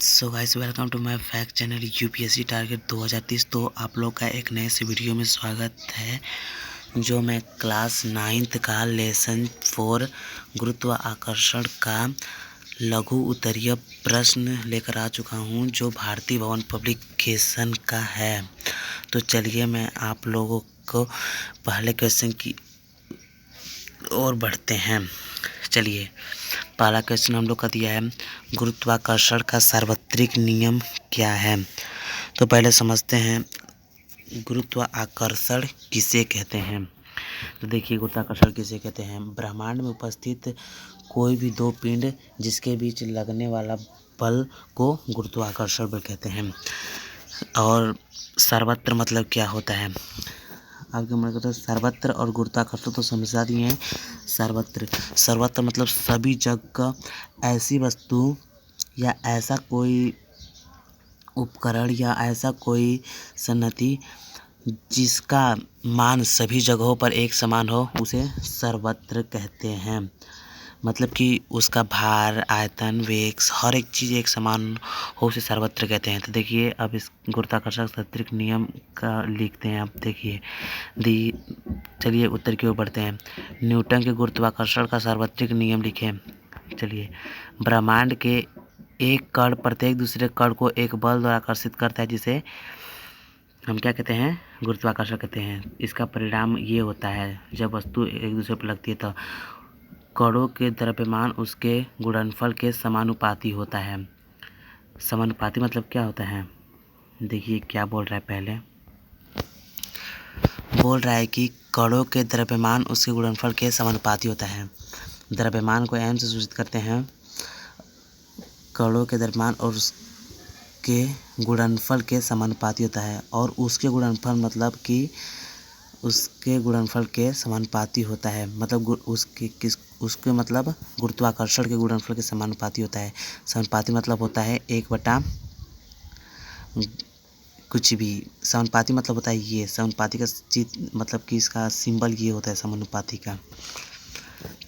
So guys, welcome to my fact channel UPSC target 2030। तो आप लोग का एक नए से वीडियो में स्वागत है। जो मैं क्लास 9th का लेसन 4 गुरुत्वाकर्षण का लघु उत्तरीय प्रश्न लेकर आ चुका हूं, जो भारतीय भवन पब्लिकेशन का है। तो चलिए मैं आप लोगों को पहले क्वेश्चन की ओर बढ़ते हैं। चलिए, पहला क्वेश्चन हम लोग का दिया है, गुरुत्वाकर्षण का सार्वत्रिक नियम क्या है। तो पहले समझते हैं गुरुत्वाकर्षण किसे कहते हैं। तो देखिए, गुरुत्वाकर्षण किसे कहते हैं। ब्रह्मांड में उपस्थित कोई भी दो पिंड जिसके बीच लगने वाला बल को गुरुत्वाकर्षण बल कहते हैं। और सर्वत्र मतलब क्या होता है। आपके मन को सर्वत्र और गुरुत्वाकर्षण तो समझा दिए हैं। सर्वत्र मतलब सभी जगह ऐसी वस्तु या ऐसा कोई उपकरण या ऐसा कोई संगति जिसका मान सभी जगहों पर एक समान हो, उसे सर्वत्र कहते हैं। मतलब कि उसका भार, आयतन, वेग, हर एक चीज़ एक समान हो, उसे सर्वत्र कहते हैं। तो देखिए, अब इस गुरुत्वाकर्षण सार्वत्रिक नियम का लिखते हैं। अब देखिए चलिए उत्तर की ओर बढ़ते हैं। न्यूटन के गुरुत्वाकर्षण का सार्वत्रिक नियम लिखें। चलिए, ब्रह्मांड के एक कण प्रत्येक दूसरे कण को एक बल द्वारा आकर्षित करता है, जिसे हम क्या कहते हैं, गुरुत्वाकर्षण कहते हैं। इसका परिणाम ये होता है, जब वस्तु एक दूसरे पर लगती है तो कणों के द्रव्यमान उसके गुणनफल के समानुपाती होता है। समानुपाती मतलब क्या होता है, देखिए क्या बोल रहा है। पहले बोल रहा है कि कणों के द्रव्यमान उसके गुणनफल के समानुपाती होता है। द्रव्यमान को m से सूचित करते हैं। कणों के द्रव्यमान और उसके गुणनफल के समानुपाती होता है। और उसके गुणनफल मतलब कि उसके गुणनफल के समानुपाती होता है। मतलब उसके मतलब गुरुत्वाकर्षण के गुणनफल के समानुपाती होता है। समानुपाती मतलब होता है 1/, कुछ भी। समानुपाती मतलब होता है ये। समानुपाती का मतलब कि इसका सिंबल ये होता है समानुपाती का।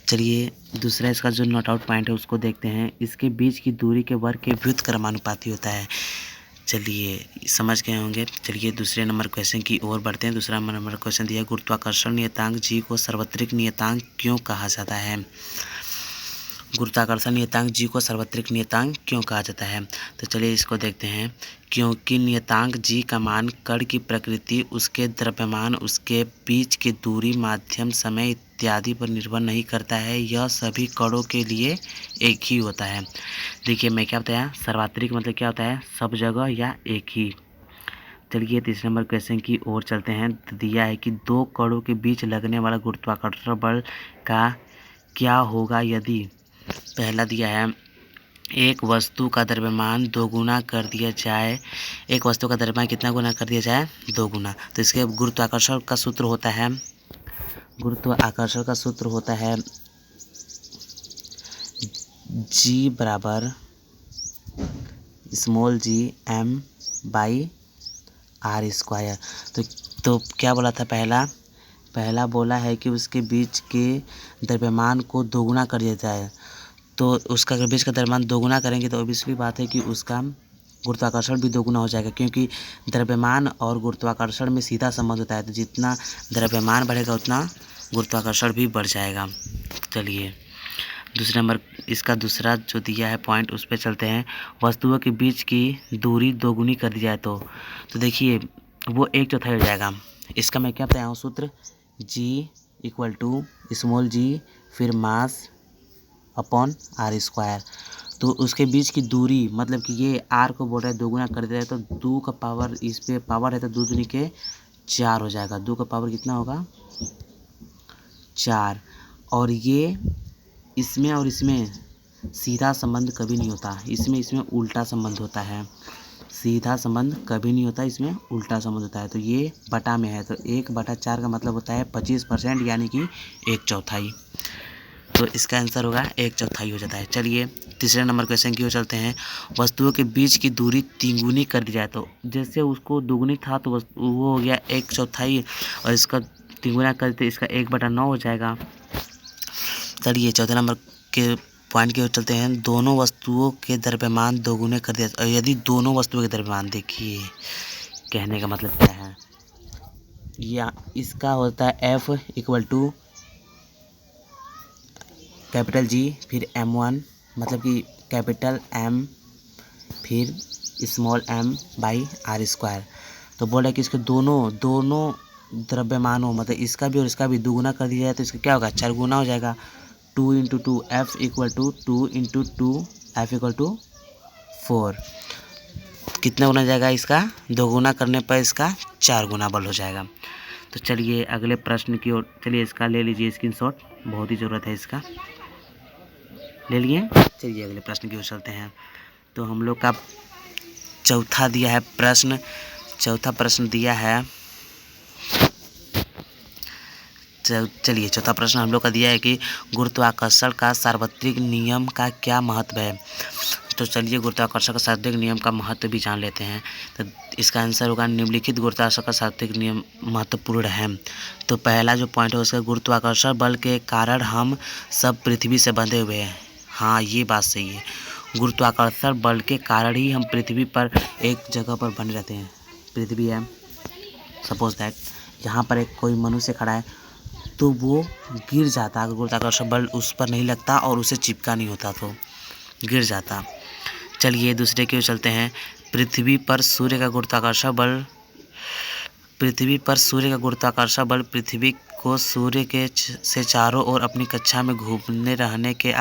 चलिए, दूसरा इसका जो नोट आउट पॉइंट है उसको देखते हैं। इसके बीच की दूरी के वर्ग के व्युत्क्रमानुपाती होता है। चलिए समझ गए होंगे। चलिए दूसरे नंबर क्वेश्चन की ओर बढ़ते हैं। दूसरा नंबर क्वेश्चन दिया, गुरुत्वाकर्षण नियतांक जी को सार्वत्रिक नियतांक क्यों कहा जाता है। गुरुत्वाकर्षण नियतांक जी को सार्वत्रिक नियतांक क्यों कहा जाता है। तो चलिए इसको देखते हैं। क्योंकि नियतांक जी का मान कण की प्रकृति, उसके द्रव्यमान, उसके बीच की दूरी, माध्यम, समय इत्यादि पर निर्भर नहीं करता है। यह सभी कणों के लिए एक ही होता है। देखिए मैं क्या बताया, सार्वत्रिक मतलब क्या होता है, सब जगह या एक ही। चलिए तीसरे नंबर क्वेश्चन की ओर चलते हैं। दिया है कि दो कणों के बीच लगने वाला गुरुत्वाकर्षण बल का क्या होगा यदि, पहला दिया है, एक वस्तु का द्रव्यमान दोगुना कर दिया जाए। एक वस्तु का द्रव्यमान कितना गुना कर दिया जाए, 2 गुना। तो इसके गुरुत्वाकर्षण का सूत्र होता है, गुरुत्वाकर्षण का सूत्र होता है G बराबर स्मॉल g m/r²। तो क्या बोला था, पहला बोला है कि उसके बीच के द्रव्यमान को दोगुना कर दिया जाए। तो उसका अगर बीच का द्रव्यमान दोगुना करेंगे तो ऑब्वियसली बात है कि उसका गुरुत्वाकर्षण भी दोगुना हो जाएगा, क्योंकि द्रव्यमान और गुरुत्वाकर्षण में सीधा संबंध होता है। तो जितना द्रव्यमान बढ़ेगा उतना गुरुत्वाकर्षण भी बढ़ जाएगा। चलिए दूसरे नंबर इसका दूसरा जो दिया है पॉइंट, उस पर चलते हैं। वस्तुओं के बीच की दूरी दोगुनी कर दी जाए तो देखिए वो 1/4 हो जाएगा। इसका मैं क्या बताया हूँ सूत्र, G = स्मॉल g फिर मास अपॉन r²। तो उसके बीच की दूरी मतलब कि ये r को बोल रहा है दोगुना कर दिया है, तो 2 का पावर, इस पे पावर है तो 2 दूनी के 4 हो जाएगा। 2 का पावर कितना होगा, 4। और ये इसमें और इसमें सीधा संबंध कभी नहीं होता, इसमें उल्टा संबंध होता है। सीधा संबंध कभी नहीं होता, इसमें उल्टा संबंध होता है। तो ये बटा में है, तो 1/4 का मतलब होता है 25%, यानी कि 1/4। तो इसका आंसर होगा 1/4 हो जाता है। चलिए तीसरे नंबर क्वेश्चन की ओर चलते हैं। वस्तुओं के बीच की दूरी तिगुनी कर दी जाए तो, जैसे उसको दुगुनी था तो वो हो गया 1/4, और इसका तिगुना करते इसका 1/9 हो जाएगा। चलिए चौथे नंबर के पॉइंट की ओर चलते हैं। दोनों वस्तुओं के द्रव्यमान दोगुने कर दिया, और यदि दोनों वस्तुओं के द्रव्यमान, देखिए कहने का मतलब क्या है, या इसका होता है F equal to capital G फिर M1 मतलब कि कैपिटल M फिर small m by r square. तो बोल रहा है कि इसके दोनों द्रव्यमानों मतलब इसका भी और इसका भी दुगुना कर दिया जाए तो इसका क्या होगा, 4 गुना हो जाएगा। 2 into 2 F equal to 2 into 2 F equal to 4। कितना गुना जाएगा, इसका दोगुना करने पर इसका 4 गुना बल हो जाएगा। तो चलिए अगले प्रश्न की ओर चलिए, इसका ले लीजिए स्क्रीनशॉट, बहुत ही ज़रूरत है इसका, ले लिए। चलिए अगले प्रश्न की ओर चलते हैं। तो हम लोग का चौथा दिया है प्रश्न, चौथा प्रश्न दिया है, चलिए चौथा प्रश्न हम लोग का दिया है कि गुरुत्वाकर्षण का सार्वत्रिक नियम का क्या महत्व है। तो चलिए गुरुत्वाकर्षण का सार्वत्रिक नियम का महत्व भी जान लेते हैं। तो इसका आंसर होगा निम्नलिखित गुरुत्वाकर्षण का सार्वत्रिक नियम महत्वपूर्ण है। तो पहला जो पॉइंट है उसका, गुरुत्वाकर्षण बल के कारण हम सब पृथ्वी से बंधे हुए हैं। हाँ, ये बात सही है, गुरुत्वाकर्षण बल के कारण ही हम पृथ्वी पर एक जगह पर बने रहते हैं। पृथ्वी है, सपोज दैट यहाँ पर एक कोई मनुष्य खड़ा है तो वो गिर जाता, अगर गुरुत्वाकर्षण बल उस पर नहीं लगता और उसे चिपका नहीं होता तो गिर जाता। चलिए दूसरे की ओर चलते हैं। पृथ्वी पर सूर्य का गुरुत्वाकर्षण बल पृथ्वी को सूर्य के से चारों ओर अपनी कक्षा में घूमने रहने के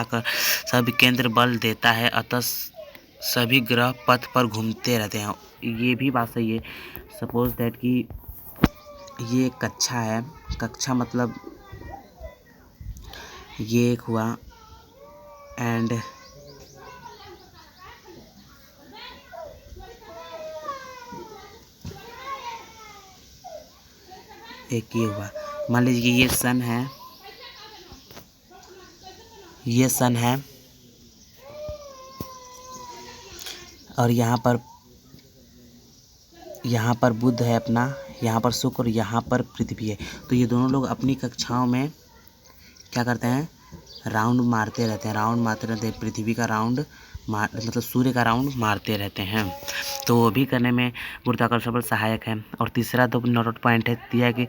सब केंद्र बल देता है, अतः सभी ग्रह पथ पर घूमते रहते हैं। ये भी बात सही है। सपोज दैट कि ये एक कक्षा है, कक्षा मतलब ये एक हुआ, एंड एक ये हुआ। मान लीजिए ये सन है, ये सन है और यहाँ पर बुध है अपना, यहाँ पर शुक्र और यहाँ पर पृथ्वी है। तो ये दोनों लोग अपनी कक्षाओं में क्या करते हैं, राउंड मारते रहते हैं, पृथ्वी का राउंड मतलब सूर्य का राउंड मारते रहते हैं। तो वो भी करने में गुरुत्वाकर्षण बल सहायक है। और तीसरा तो नोट पॉइंट है दिया कि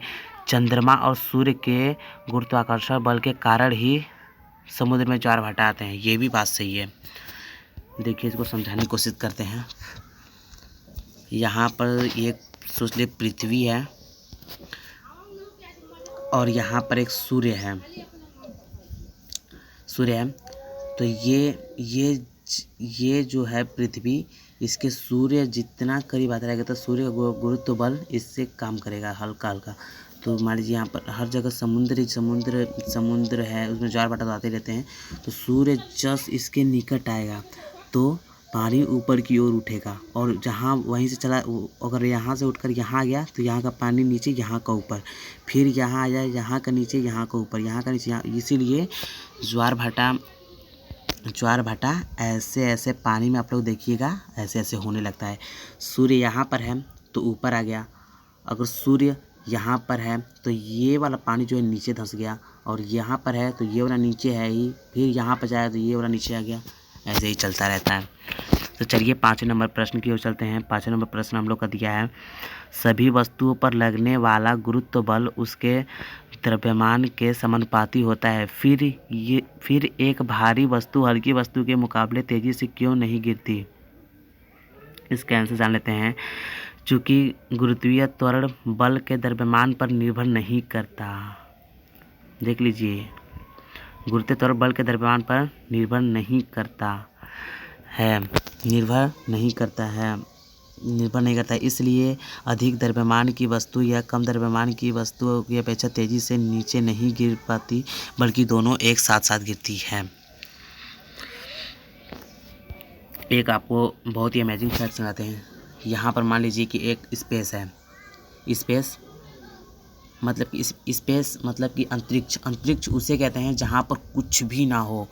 चंद्रमा और सूर्य के गुरुत्वाकर्षण बल के कारण ही समुद्र में ज्वार भाटा आते हैं। ये भी बात सही है। देखिए इसको समझाने की कोशिश करते हैं। यहाँ पर एक सोच लिए पृथ्वी है और यहाँ पर एक सूर्य है, तो ये जो है पृथ्वी, इसके सूर्य जितना करीब आता रहेगा तो सूर्य का गुरुत्व बल इससे काम करेगा हल्का हल्का। तो मान लीजिए यहाँ पर हर जगह समुद्र है, उसमें ज्वार भाटा तो आते रहते हैं। तो सूर्य जस्ट इसके निकट आएगा तो पानी ऊपर की ओर उठेगा, और जहाँ वहीं से चला, अगर यहाँ से उठकर यहाँ आ गया तो यहाँ का पानी नीचे, यहाँ का ऊपर, फिर यहाँ आ जाए, यहाँ का नीचे, यहाँ का ऊपर, यहाँ का नीचे, यहाँ। इसीलिए ज्वार भाटा ऐसे पानी में आप लोग देखिएगा ऐसे होने लगता है। सूर्य यहाँ पर है तो ऊपर आ गया, अगर सूर्य यहाँ पर है तो ये वाला पानी जो है नीचे धंस गया, और यहाँ पर है तो ये वाला नीचे है ही, फिर यहाँ पर जाए तो ये वाला नीचे आ गया, ऐसे ही चलता रहता है। तो चलिए 5 नंबर प्रश्न की ओर चलते हैं। 5 नंबर प्रश्न हम लोग का दिया है, सभी वस्तुओं पर लगने वाला गुरुत्व बल उसके द्रव्यमान के समानुपाती होता है, फिर एक भारी वस्तु हल्की वस्तु के मुकाबले तेजी से क्यों नहीं गिरती। इसका आंसर जान लेते हैं। चूँकि गुरुत्वीय त्वरण बल के द्रव्यमान पर निर्भर नहीं करता। देख लीजिए, गुरुत्वीय त्वरण बल के द्रव्यमान पर निर्भर नहीं करता है, इसलिए अधिक द्रव्यमान की वस्तु या कम द्रव्यमान की वस्तु की अपेक्षा तेजी से नीचे नहीं गिर पाती, बल्कि दोनों एक साथ साथ गिरती है। एक आपको बहुत ही अमेजिंग फैक्ट सुनाते हैं। यहाँ पर मान लीजिए कि एक स्पेस है, स्पेस मतलब कि अंतरिक्ष उसे कहते हैं जहाँ पर कुछ भी ना हो,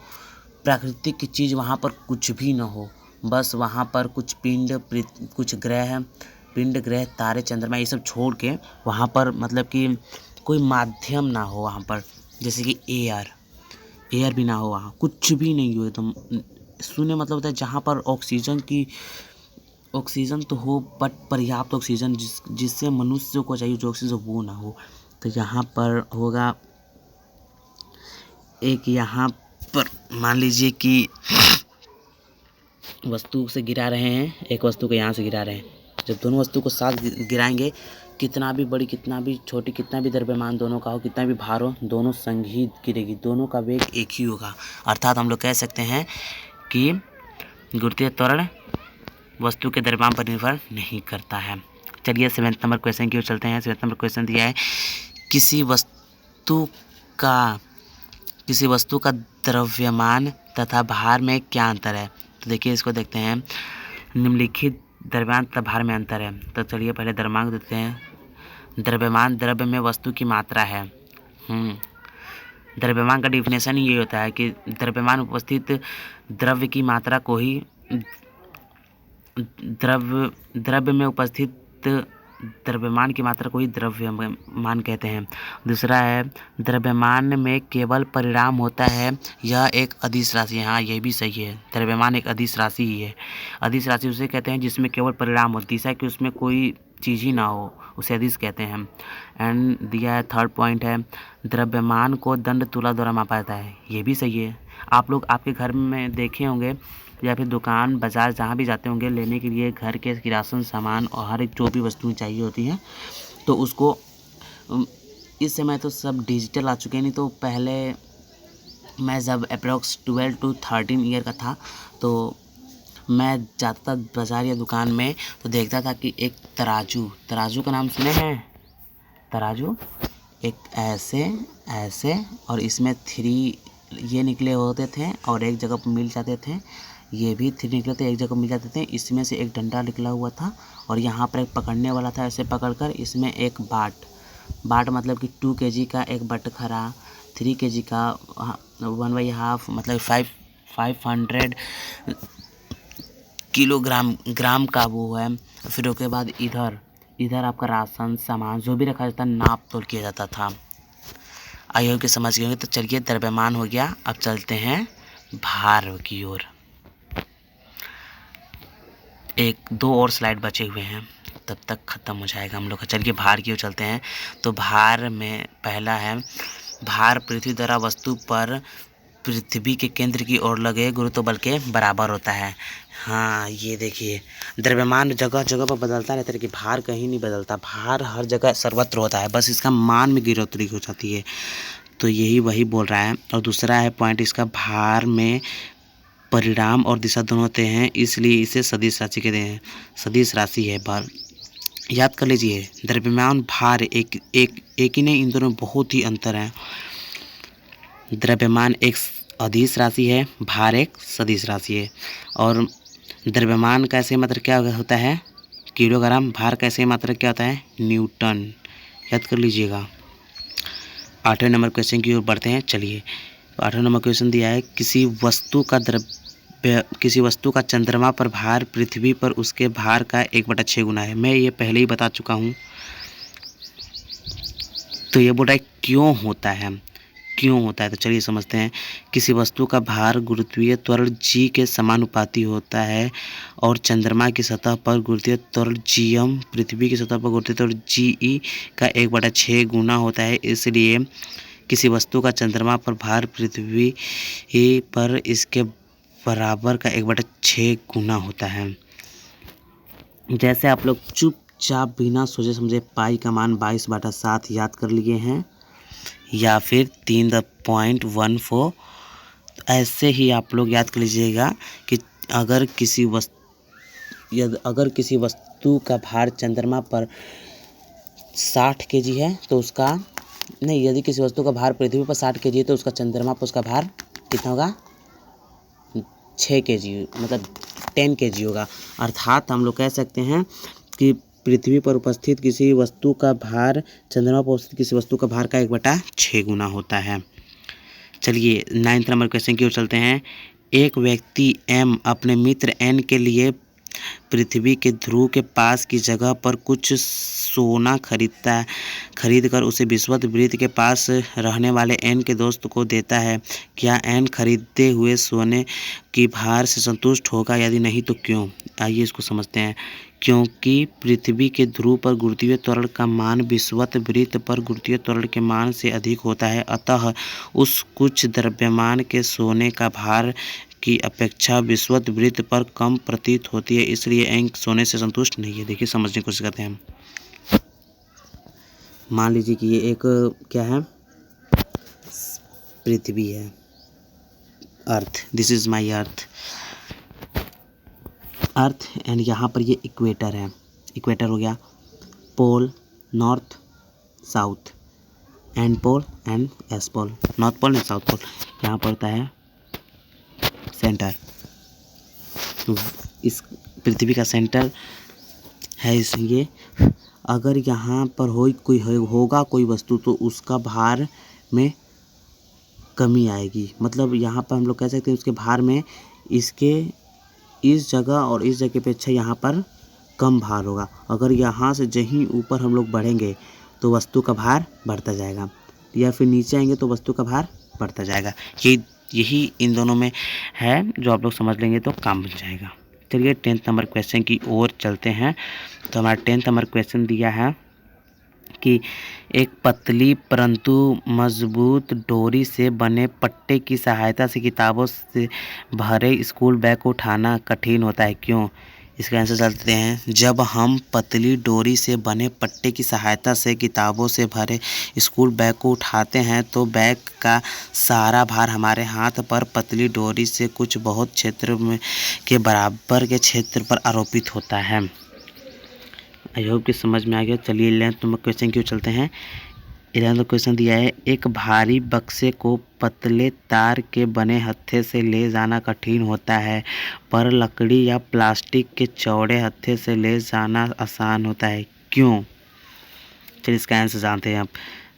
प्राकृतिक की चीज़ वहाँ पर कुछ भी ना हो, बस वहाँ पर कुछ कुछ ग्रह तारे चंद्रमा ये सब छोड़ के वहाँ पर मतलब कि कोई माध्यम ना हो वहाँ पर, जैसे कि एयर भी ना हो, वहाँ कुछ भी नहीं हो, एकदम शून्य। मतलब होता है जहाँ पर ऑक्सीजन तो हो बट पर्याप्त ऑक्सीजन जिससे मनुष्य को चाहिए जो ऑक्सीजन वो ना हो। तो यहाँ पर होगा एक, यहाँ पर मान लीजिए कि वस्तु से गिरा रहे हैं, एक वस्तु को यहाँ से गिरा रहे हैं। जब दोनों वस्तु को साथ गिराएंगे, कितना भी बड़ी कितना भी छोटी कितना भी द्रव्यमान दोनों का हो, कितना भी भार हो, दोनों संग ही गिरेगी, दोनों का वेग एक ही होगा। अर्थात हम लोग कह सकते हैं कि गुरुत्वीय त्वरण वस्तु के द्रव्यमान पर निर्भर नहीं करता है। चलिए 7वें नंबर क्वेश्चन की ओर चलते हैं। 7वें नंबर क्वेश्चन दिया है किसी वस्तु का द्रव्यमान तथा भार में क्या अंतर है। तो देखिए इसको देखते हैं, निम्नलिखित द्रव्यमान तथा भार में अंतर है। तो चलिए पहले द्रव्यमान देखते हैं। द्रव्यमान द्रव्य में वस्तु की मात्रा है। द्रव्यमान का डिफिनेशन ही ये होता है कि द्रव्यमान उपस्थित द्रव्य की मात्रा को ही द्रव्य में उपस्थित द्रव्यमान की मात्रा को ही द्रव्यमान कहते हैं। दूसरा है द्रव्यमान में केवल परिणाम होता है, यह एक अदिश राशि है। हाँ, यह भी सही है, द्रव्यमान एक अदिश राशि ही है। अदिश राशि उसे कहते हैं जिसमें केवल परिणाम हो, दिशा कि उसमें कोई चीज़ ही ना हो, उसे अदिश कहते हैं। एंड दिया है 3rd पॉइंट है द्रव्यमान को दंड तुला द्वारा मापा जाता है। ये भी सही है। आप लोग आपके घर में देखे होंगे या फिर दुकान बाज़ार जहाँ भी जाते होंगे लेने के लिए घर के किरासन सामान और हर एक जो भी वस्तुएं चाहिए होती हैं, तो उसको इस समय तो सब डिजिटल आ चुके हैं। नहीं तो पहले मैं जब अप्रॉक्स 12 to 13 ईयर का था तो मैं जाता था बाज़ार या दुकान में, तो देखता था कि एक तराजू का नाम सुने हैं? तराजू एक ऐसे और इसमें 3 ये निकले होते थे और एक जगह पर मिल जाते थे। ये भी 3 निकले थे, एक जगह मिल जाते थे। इसमें से एक डंडा निकला हुआ था और यहाँ पर एक पकड़ने वाला था। ऐसे पकड़कर इसमें एक बाट मतलब कि 2 kg का एक बटखरा, 3 kg का 1/2 मतलब 500 ग्राम का वो है। फिर उसके बाद इधर आपका राशन सामान जो भी रखा जाता नाप तोल किया जाता था। आई होप कि समझ गए होंगे। तो चलिए द्रव्यमान हो गया, अब चलते हैं भार की ओर। 1-2 और स्लाइड बचे हुए हैं, तब तक ख़त्म हो जाएगा हम लोग का। चलिए भार की ओर चलते हैं। तो भार में पहला है भार पृथ्वी द्वारा वस्तु पर पृथ्वी के केंद्र की ओर लगे गुरुत्व बल के बराबर होता है। हाँ, ये देखिए द्रव्यमान जगह जगह पर बदलता रहता है कि भार कहीं नहीं बदलता, भार हर जगह सर्वत्र होता है, बस इसका मान में गिरोतरी हो जाती है। तो यही वही बोल रहा है। और दूसरा है पॉइंट इसका, भार में परिणाम और दिशा दोनों होते हैं, इसलिए इसे सदिश राशि कहते हैं। सदिश राशि है भार, याद कर लीजिए। द्रव्यमान भार एक ही नहीं, इन दोनों में बहुत ही अंतर है। द्रव्यमान एक अदिश राशि है, भार एक सदिश राशि है। और द्रव्यमान का ऐसे मात्रक क्या होता है? किलोग्राम। भार का ऐसे मात्रक क्या होता है? न्यूटन। याद कर लीजिएगा। 8वें नंबर क्वेश्चन की ओर बढ़ते हैं। चलिए 8वां नंबर क्वेश्चन दिया है किसी वस्तु का चंद्रमा पर भार पृथ्वी पर उसके भार का 1/6 गुना है। मैं ये पहले ही बता चुका हूँ। तो ये बोल रहा है क्यों होता है। तो चलिए समझते हैं। किसी वस्तु का भार गुरुत्वीय त्वरण g के समानुपाती होता है और चंद्रमा की सतह पर गुरुत्वीय त्वरण gm पृथ्वी की सतह पर गुरुत्वीय त्वरण ge का 1/6 गुना होता है। इसलिए किसी वस्तु का चंद्रमा पर भार पृथ्वी पर इसके बराबर का 1/6 गुना होता है। जैसे आप लोग चुपचाप बिना सोचे समझे पाई का मान 22/7 याद कर लिए हैं या फिर 3.14, ऐसे ही आप लोग याद कर लीजिएगा कि अगर किसी वस्तु का भार चंद्रमा पर 60 kg है तो उसका नहीं, यदि किसी वस्तु का भार पृथ्वी पर 60 kg है तो उसका चंद्रमा पर उसका भार कितना होगा? 6 kg, मतलब 10 kg होगा। अर्थात हम लोग कह सकते हैं कि पृथ्वी पर उपस्थित किसी वस्तु का भार चंद्रमा पर उपस्थित किसी वस्तु का भार का 1/6 गुना होता है। चलिए 9वें नंबर क्वेश्चन की ओर चलते हैं। एक व्यक्ति M अपने मित्र N के लिए पृथ्वी के ध्रुव के पास की जगह पर कुछ सोना खरीद कर उसे विषुवत वृत्त के पास रहने वाले एन के दोस्त को देता है, क्या एन खरीदे हुए सोने की भार से संतुष्ट होगा? यदि नहीं तो क्यों? आइए इसको समझते हैं। क्योंकि पृथ्वी के ध्रुव पर गुरुत्वीय त्वरण का मान विषुवत वृत्त पर गुरुत्वीय त्वरण के मान से अधिक होता है, अतः उस कुछ द्रव्यमान के सोने का भार की अपेक्षा विषुवत वृत्त पर कम प्रतीत होती है, इसलिए एन सोने से संतुष्ट नहीं है। देखिए समझने की कोशिश करते हैं। मान लीजिए कि ये एक क्या है, पृथ्वी है, earth, this is my earth and यहाँ पर ये इक्वेटर है। इक्वेटर हो गया pole, north, south, and pole and S pole, north pole and south pole. यहाँ पर होता है सेंटर, तो इस पृथ्वी का सेंटर है ये। अगर यहाँ पर होगा कोई वस्तु तो उसका भार में कमी आएगी, मतलब यहाँ पर हम लोग कह सकते हैं उसके भार में इसके इस जगह और इस जगह पे अच्छा यहाँ पर कम भार होगा। अगर यहाँ से जहीं ऊपर हम लोग बढ़ेंगे तो वस्तु का भार बढ़ता जाएगा, या फिर नीचे आएंगे तो वस्तु का भार बढ़ता जाएगा। यही इन दोनों में है, जो आप लोग समझ लेंगे तो काम बन जाएगा। चलिए 10th नंबर क्वेश्चन की ओर चलते हैं। तो हमारा 10th नंबर क्वेश्चन दिया है कि एक पतली परंतु मजबूत डोरी से बने पट्टे की सहायता से किताबों से भरे स्कूल बैग को उठाना कठिन होता है, क्यों? इसका आंसर चलते हैं। जब हम पतली डोरी से बने पट्टे की सहायता से किताबों से भरे स्कूल बैग को उठाते हैं तो बैग का सारा भार हमारे हाथ पर पतली डोरी से कुछ बहुत क्षेत्र में के बराबर के क्षेत्र पर आरोपित होता है। आई होप कि समझ में आ गया। चलिए 11th नंबर क्वेश्चन की ओर चलते हैं। 11th क्वेश्चन दिया है, एक भारी बक्से को पतले तार के बने हत्थे से ले जाना कठिन होता है, पर लकड़ी या प्लास्टिक के चौड़े हत्थे से ले जाना आसान होता है, क्यों? चलिए इसका आंसर जानते हैं आप।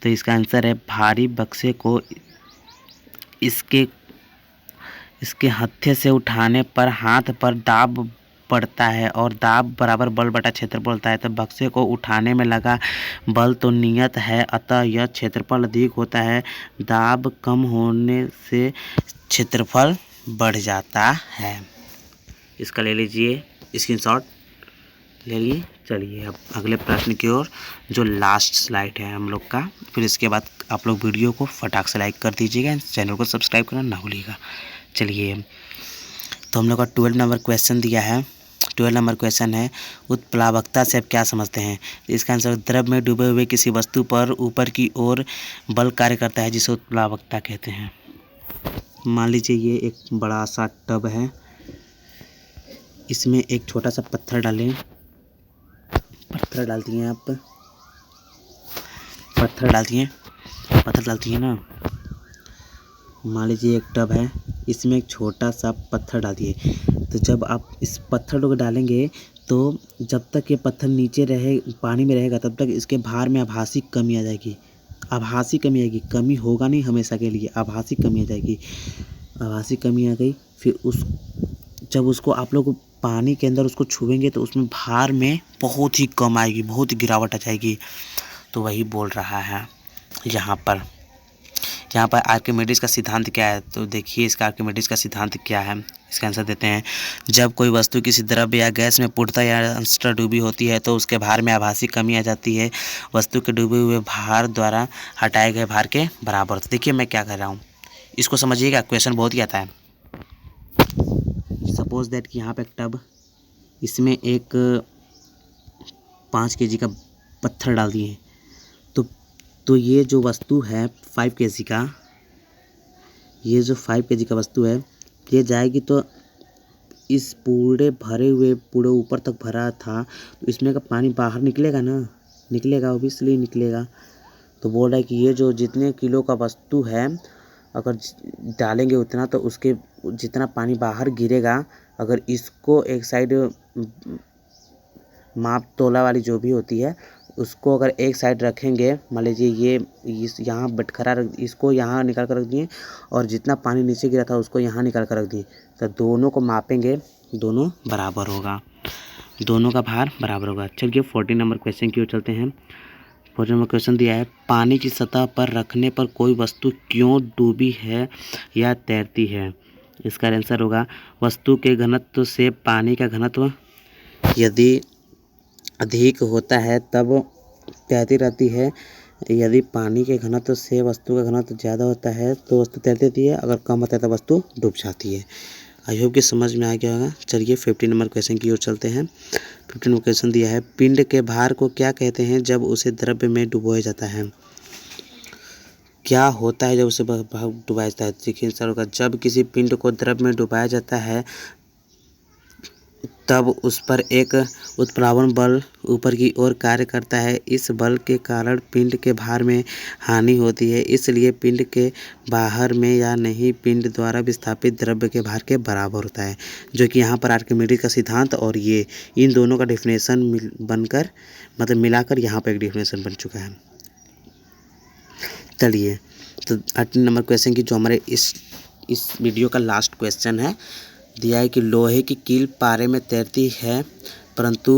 तो इसका आंसर है, भारी बक्से को इसके हत्थे से उठाने पर हाथ पर दाब पड़ता है और दाब बराबर बल बटा क्षेत्रफल होता है, तो बक्से को उठाने में लगा बल तो नियत है, अतः यह क्षेत्रफल अधिक होता है। दाब कम होने से क्षेत्रफल बढ़ जाता है। इसका ले लीजिए स्क्रीनशॉट, ले लिए। चलिए अब अगले प्रश्न की ओर, जो लास्ट स्लाइड है हम लोग का। फिर इसके बाद आप लोग वीडियो को फटाक से लाइक कर दीजिएगा, चैनल को सब्सक्राइब करना ना भूलिएगा। चलिए तो हम लोग का 12 नंबर क्वेश्चन दिया है। 12 नंबर क्वेश्चन है, उत्प्लावकता से आप क्या समझते हैं? इसका आंसर, द्रव में डूबे हुए किसी वस्तु पर ऊपर की ओर बल कार्य करता है, जिसे उत्प्लावकता कहते हैं। मान लीजिए ये एक बड़ा सा टब है, इसमें एक छोटा सा पत्थर डालें, पत्थर डाल दिए आप, पत्थर डाल दिए ना। मान लीजिए एक टब है, इसमें एक छोटा सा पत्थर डाल दिए, तो जब आप इस पत्थर को डालेंगे तो जब तक ये पत्थर नीचे रहे पानी में रहेगा तब तक इसके भार में आभासी कमी आ जाएगी। आभासी कमी आएगी, कमी होगा नहीं हमेशा के लिए, आभासी कमी आ जाएगी। आभासी कमी आ गई, फिर जब उसको आप लोग पानी के अंदर उसको छुएंगे तो उसमें भार में बहुत ही कम आएगी, बहुत ही गिरावट आ जाएगी। तो वही बोल रहा है यहाँ पर आर्किमिडीज का सिद्धांत क्या है? तो देखिए इसका आर्किमिडीज का सिद्धांत क्या है, इसका आंसर देते हैं। जब कोई वस्तु किसी द्रव्य या गैस में पूर्णतः या अंशतः डूबी होती है तो उसके भार में आभासी कमी आ जाती है, वस्तु के डूबे हुए भार द्वारा हटाए गए भार के बराबर। तो देखिए मैं क्या कर रहा हूँ, इसको समझिएगा, क्वेश्चन बहुत ही आता है। सपोज दैट कि यहाँ पे एक टब, इसमें एक 5 kg का पत्थर डाल दिए, तो ये जो वस्तु है 5 kg का, ये जो 5 kg का वस्तु है, ये जाएगी तो इस पूरे भरे हुए पूरे ऊपर तक भरा था, तो इसमें का पानी बाहर निकलेगा ना, निकलेगा, ऑब्वियसली निकलेगा। तो बोल रहा है कि ये जो जितने किलो का वस्तु है अगर डालेंगे उतना तो उसके जितना पानी बाहर गिरेगा, अगर इसको एक साइड माप तोला वाली जो भी होती है उसको अगर एक साइड रखेंगे, मान लीजिए ये यहाँ बटखरा इसको यहाँ निकाल कर रख दिए और जितना पानी नीचे गिरा था उसको यहाँ निकाल कर रख दिए, तो दोनों को मापेंगे, दोनों बराबर होगा। दोनों का भार बराबर होगा। चलिए 14 नंबर क्वेश्चन की ओर चलते हैं। 14 नंबर क्वेश्चन दिया है, पानी की सतह पर रखने पर कोई वस्तु क्यों डूबी है या तैरती है। इसका आंसर होगा, वस्तु के घनत्व से पानी का घनत्व यदि अधिक होता है तब तैरती रहती है। यदि पानी के घनत्व से वस्तु का घनत्व ज़्यादा होता है तो वस्तु तैरती रहती है, अगर कम होता है तो वस्तु डूब जाती है। आई होप कि समझ में आ गया होगा। चलिए 15 नंबर क्वेश्चन की ओर चलते हैं। 15 नंबर क्वेश्चन दिया है, पिंड के भार को क्या कहते हैं जब उसे द्रव्य में डुबोया जाता है। क्या होता है जब उसे डुबाया जाता है। देखिए आंसर होगा, जब किसी पिंड को द्रव्य में डुबाया जाता है तब उस पर एक उत्प्लावन बल ऊपर की ओर कार्य करता है। इस बल के कारण पिंड के भार में हानि होती है, इसलिए पिंड के बाहर में या नहीं पिंड द्वारा विस्थापित द्रव्य के भार के बराबर होता है, जो कि यहाँ पर आर्किमिडीज का सिद्धांत और ये इन दोनों का डेफिनेशन बनकर मतलब मिलाकर यहाँ पर एक डेफिनेशन बन चुका है। चलिए तो 18 नंबर क्वेश्चन की जो हमारे इस वीडियो का लास्ट क्वेश्चन है, दिया है कि लोहे की कील पारे में तैरती है परंतु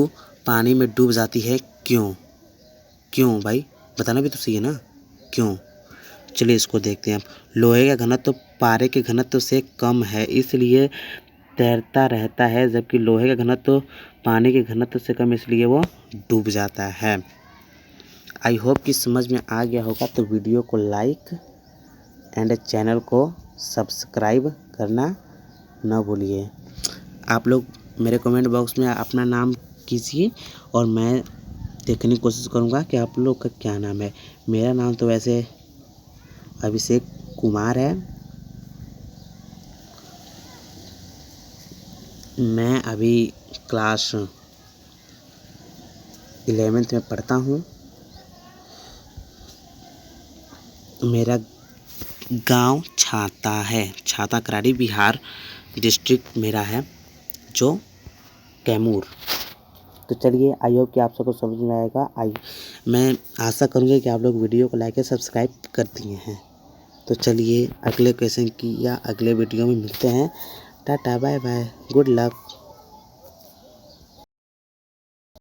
पानी में डूब जाती है, क्यों। क्यों भाई बताना भी तो सही है ना, क्यों। चलिए इसको देखते हैं। लोहे का घनत्व पारे के घनत्व से कम है इसलिए तैरता रहता है, जबकि लोहे का घनत्व पानी के घनत्व से कम इसलिए वो डूब जाता है। आई होप कि समझ में आ गया होगा। तो वीडियो को लाइक एंड चैनल को सब्सक्राइब करना ना भूलिए। आप लोग मेरे कमेंट बॉक्स में अपना नाम कीजिए और मैं देखने की कोशिश करूँगा कि आप लोग का क्या नाम है। मेरा नाम तो वैसे अभिषेक कुमार है। मैं अभी क्लास 11th में पढ़ता हूँ। मेरा गांव छाता है, छाता करारी बिहार डिस्ट्रिक्ट मेरा है, जो कैमूर। तो चलिए आई होप कि आप सबको समझ में आएगा। मैं आशा करूँगा कि आप लोग वीडियो को लाइक और सब्सक्राइब कर दिए हैं। तो चलिए अगले क्वेश्चन की या अगले वीडियो में मिलते हैं। Tata bye bye, good luck.